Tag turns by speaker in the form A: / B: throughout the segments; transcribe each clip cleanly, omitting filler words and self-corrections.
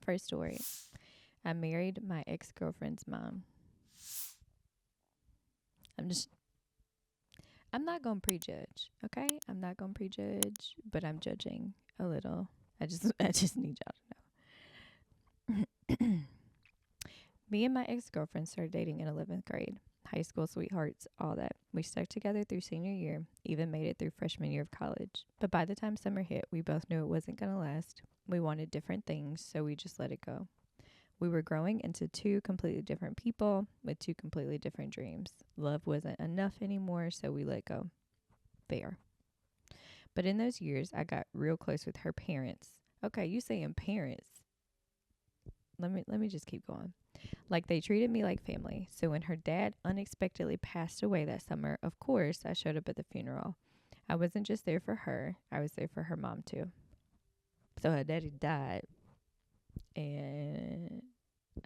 A: First story. I married my ex-girlfriend's mom. I'm not going to prejudge, okay? I'm not going to prejudge, but I'm judging a little. I just need y'all to know. Me and my ex-girlfriend started dating in 11th grade. High school sweethearts, all that. We stuck together through senior year, even made it through freshman year of college. But by the time summer hit, we both knew it wasn't going to last. We wanted different things, so we just let it go. We were growing into two completely different people with two completely different dreams. Love wasn't enough anymore, so we let go. Fair. But in those years, I got real close with her parents. Okay, you saying parents. Let me just keep going. Like, they treated me like family. So when her dad unexpectedly passed away that summer, of course, I showed up at the funeral. I wasn't just there for her. I was there for her mom, too. So her daddy died. And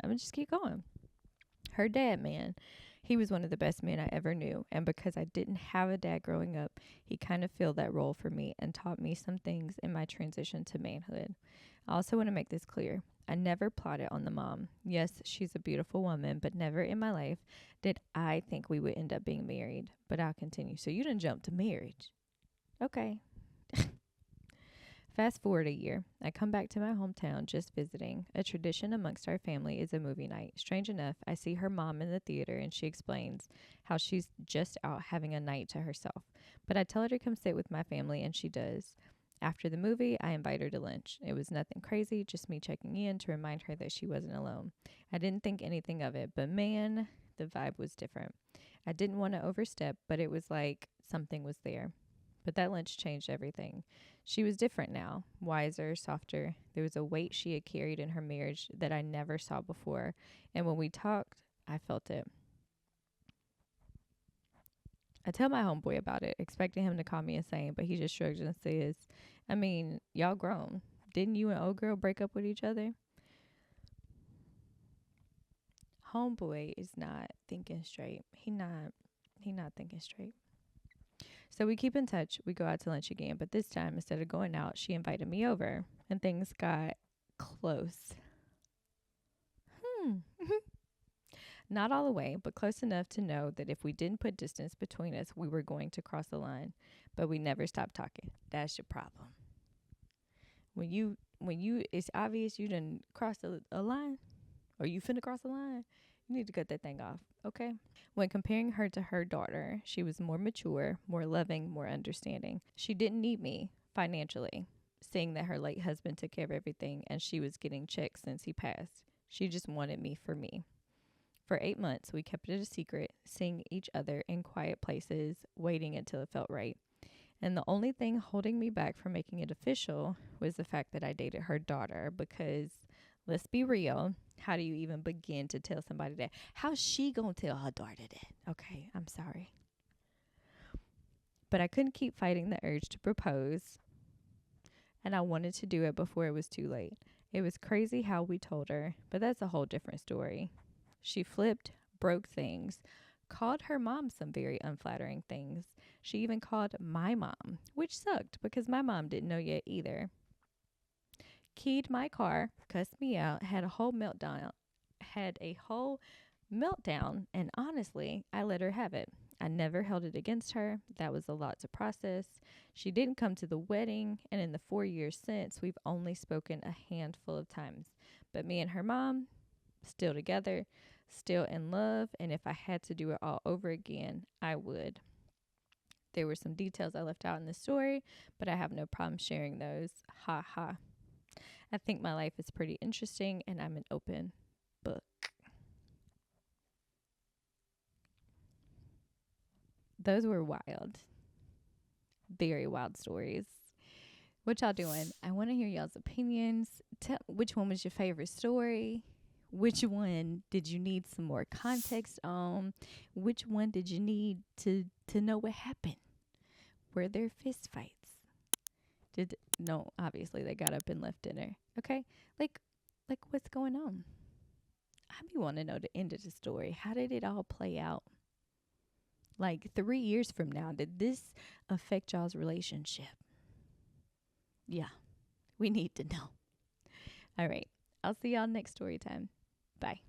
A: I'm going to just keep going. Her dad, man, he was one of the best men I ever knew. And because I didn't have a dad growing up, he kind of filled that role for me and taught me some things in my transition to manhood. I also want to make this clear. I never plotted on the mom. Yes, she's a beautiful woman, but never in my life did I think we would end up being married. But I'll continue. So you didn't jump to marriage. Okay. Fast forward a year. I come back to my hometown just visiting. A tradition amongst our family is a movie night. Strange enough, I see her mom in the theater and she explains how she's just out having a night to herself. But I tell her to come sit with my family and she does. After the movie, I invite her to lunch. It was nothing crazy, just me checking in to remind her that she wasn't alone. I didn't think anything of it, but man, the vibe was different. I didn't want to overstep, but it was like something was there. But that lunch changed everything. She was different now, wiser, softer. There was a weight she had carried in her marriage that I never saw before. And when we talked, I felt it. I tell my homeboy about it, expecting him to call me insane, but he just shrugs and says, I mean, y'all grown. Didn't you and old girl break up with each other? Homeboy is not thinking straight. He not thinking straight. So we keep in touch. We go out to lunch again, but this time instead of going out, she invited me over and things got close. Not all the way, but close enough to know that if we didn't put distance between us, we were going to cross the line. But we never stopped talking. That's your problem. When you it's obvious you didn't cross a line or you finna cross the line, you need to cut that thing off, okay? When comparing her to her daughter, she was more mature, more loving, more understanding. She didn't need me financially, seeing that her late husband took care of everything and she was getting checks since he passed. She just wanted me for me. For 8 months, we kept it a secret, seeing each other in quiet places, waiting until it felt right. And the only thing holding me back from making it official was the fact that I dated her daughter because, let's be real, how do you even begin to tell somebody that? How's she going to tell her daughter that? Okay, I'm sorry. But I couldn't keep fighting the urge to propose, and I wanted to do it before it was too late. It was crazy how we told her, but that's a whole different story. She flipped, broke things, called her mom some very unflattering things. She even called my mom, which sucked because my mom didn't know yet either. Keyed my car, cussed me out, had a whole meltdown, and honestly, I let her have it. I never held it against her. That was a lot to process. She didn't come to the wedding, and in the 4 years since, we've only spoken a handful of times. But me and her mom, still together, still in love, and if I had to do it all over again, I would. There were some details I left out in the story, but I have no problem sharing those. Ha ha. I think my life is pretty interesting, and I'm an open book. Those were wild. Very wild stories. What y'all doing? I want to hear y'all's opinions. Tell which one was your favorite story? Which one did you need some more context on? Which one did you need to know what happened? Were there fist fights? No, obviously they got up and left dinner. Okay? Like what's going on? I be wanting to know the end of the story. How did it all play out? Like 3 years from now, did this affect y'all's relationship? Yeah, we need to know. All right. I'll see y'all next story time. Bye.